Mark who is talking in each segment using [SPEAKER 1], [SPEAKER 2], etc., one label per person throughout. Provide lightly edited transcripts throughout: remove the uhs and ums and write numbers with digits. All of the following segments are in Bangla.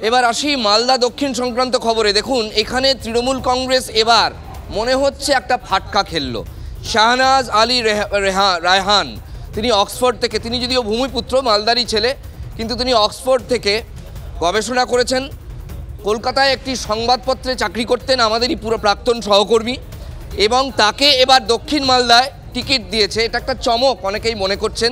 [SPEAKER 1] এবার আসি মালদা দক্ষিণ সংক্রান্ত খবরে। দেখুন, এখানে তৃণমূল কংগ্রেস এবার মনে হচ্ছে একটা ফাটকা খেললো। শাহনাজ আলী রায়হান, তিনি অক্সফোর্ড থেকে, তিনি যদিও ভূমিপুত্র, মালদারই ছেলে, কিন্তু তিনি অক্সফোর্ড থেকে গবেষণা করেছেন। কলকাতায় একটি সংবাদপত্রে চাকরি করতেন, আমাদেরই পুরো প্রাক্তন সহকর্মী, এবং তাকে এবার দক্ষিণ মালদায় টিকিট দিয়েছে। এটা একটা চমক অনেকেই মনে করছেন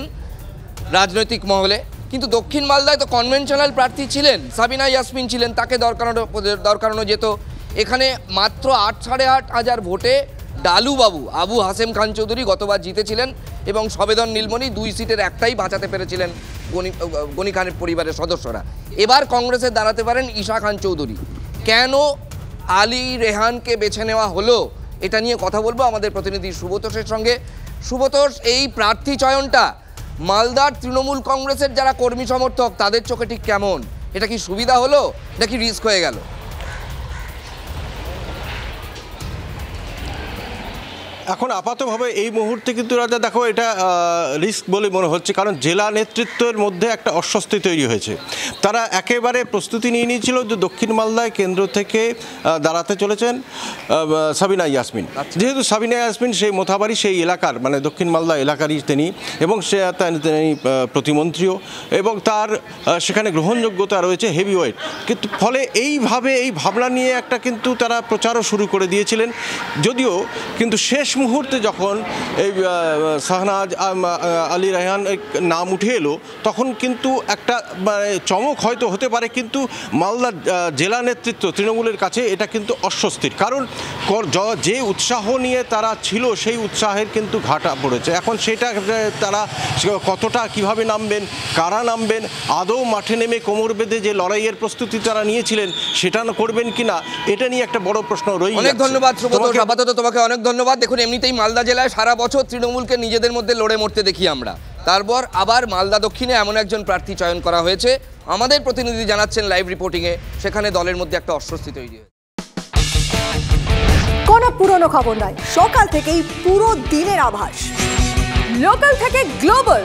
[SPEAKER 1] রাজনৈতিক মহলে। কিন্তু দক্ষিণ মালদায় তো কনভেনশনাল প্রার্থী ছিলেন, সাবিনা ইয়াসমিন ছিলেন, তাকে দরকারানো যেত। এখানে মাত্র 8,500 ভোটে ডালুবাবু আবু হাসেম খান চৌধুরী গতবার জিতেছিলেন এবং সবেদন নীলমণি 2 সিটের একটাই বাঁচাতে পেরেছিলেন গনি খানের পরিবারের সদস্যরা। এবার কংগ্রেসে দাঁড়াতে পারেন ঈশা খান চৌধুরী। কেন আলী রেহানকে বেছে নেওয়া হলো, এটা নিয়ে কথা বলবো আমাদের প্রতিনিধি সুব্রতোষের সঙ্গে। সুব্রতোষ, এই প্রার্থী চয়নটা মালদার তৃণমূল কংগ্রেসের যারা কর্মী সমর্থক তাদের চোখে ঠিক কেমন? এটা কি সুবিধা হলো নাকি রিস্ক হয়ে গেল?
[SPEAKER 2] এখন আপাতভাবে এই মুহূর্তে কিন্তু রাজা দেখো এটা রিস্ক বলে মনে হচ্ছে, কারণ জেলা নেতৃত্বের মধ্যে একটা অস্বস্তি তৈরি হয়েছে। তারা একেবারে প্রস্তুতি নিয়ে নিয়েছিল যে দক্ষিণ মালদায় কেন্দ্র থেকে দাঁড়াতে চলেছেন সাবিনা ইয়াসমিন। যেহেতু সাবিনা ইয়াসমিন সেই মোথাবাড়ি, সেই এলাকার, মানে দক্ষিণ মালদা এলাকারই তিনি, এবং তিনি প্রতিমন্ত্রীও, এবং তার সেখানে গ্রহণযোগ্যতা রয়েছে হেভি ওয়েট। কিন্তু ফলে এইভাবে এই ভাবনা নিয়ে একটা কিন্তু তারা প্রচারও শুরু করে দিয়েছিলেন। যদিও কিন্তু শেষ মুহূর্তে যখন এই শাহনাজ আলী রায়হান নাম উঠে এলো, তখন কিন্তু একটা চমক হয়তো হতে পারে, কিন্তু মালদা জেলা নেতৃত্ব তৃণমূলের কাছে এটা কিন্তু অস্বস্তির। কারণ যে উৎসাহ নিয়ে তারা ছিল সেই উৎসাহের কিন্তু ঘাটা পড়েছে। এখন সেটা তারা কতটা কিভাবে নামবেন, কারা নামবেন, আদৌ মাঠে নেমে কোমর বেঁধে যে লড়াইয়ের প্রস্তুতি তারা নিয়েছিলেন সেটা করবেন কিনা, এটা নিয়ে একটা বড় প্রশ্ন রয়েছে।
[SPEAKER 1] অনেক ধন্যবাদ সুব্রত, আপাতত তোমাকে অনেক ধন্যবাদ। দেখুন, এমনিতেই মালদা জেলায় সারা বছর তৃণমূলকে নিজেদের মধ্যে লড়ে মরতে দেখি আমরা, তারপর আবার মালদা দক্ষিণে এমন একজন প্রার্থী চয়ন করা হয়েছে। আমাদের প্রতিনিধি জানাচ্ছেন লাইভ রিপোর্টিংয়ে, সেখানে দলের মধ্যে একটা অস্বস্তি তৈরি হয়েছে।
[SPEAKER 3] কোনো পুরনো খবর নয়, সকাল থেকেই পুরো দিনের আভাস, লোকাল থেকে গ্লোবাল,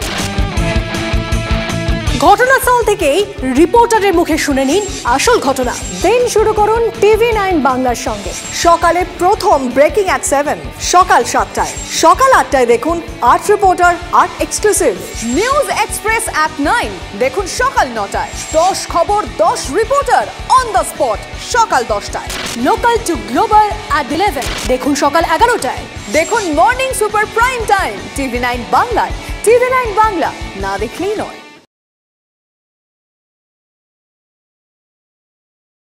[SPEAKER 3] ঘটনাস্থল থেকেই রিপোর্টারের মুখে শুনে নিন আসল ঘটনা। দিন শুরু করুন TV9 বাংলার সঙ্গে। সকালে প্রথম ব্রেকিং at 7, সকাল 7টায়, সকাল 8টায় দেখুন 8 reporter 8 exclusive. News express at 9 দেখুন সকাল 9টায়, 10 খবর 10 রিপোর্টার অন দ্য স্পট সকাল 10টায়। লোকাল টু গ্লোবাল at 11 দেখুন সকাল 11টায়। দেখুন morning super prime time TV9 বাংলায়। TV9 বাংলা না দেখলেই নয়।